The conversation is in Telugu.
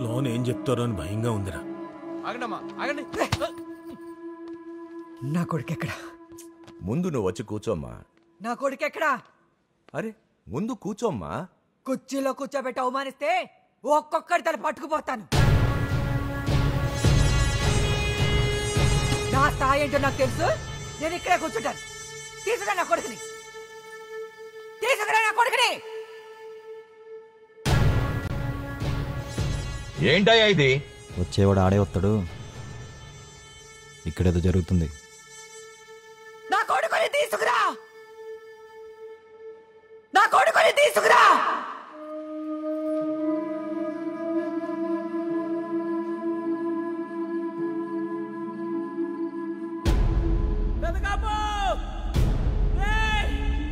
లోన్ ఏం చెప్తారో అని భయంగా ఉందిరా. ఆగండమ్మా ఆగండి. నా కొడుకెక్కడా? ముందు నువ్వు వచ్చి కూర్చోమ్మా. నా కొడుకెక్కడా? అరే ముందు కూర్చోమ్మా. కుర్చీలో కూర్చోబెట్టి అవమానిస్తే ఒక్కొక్కడి తల పట్టుకుపోతాను. నా స్థాయి ఏంటో నాకు తెలుసు. నేను ఇక్కడే కూర్చుంటాను. తీసుకురా నా కొడుకుని, తీసుకురా నా కొడుకుని. ఏంటయ్యా ఇది? వచ్చేవాడు ఆడే వస్తాడు. ఇక్కడేదో జరుగుతుంది. నా కొడుకుని తీసుకురా, నా కొడుకుని తీసుకురా.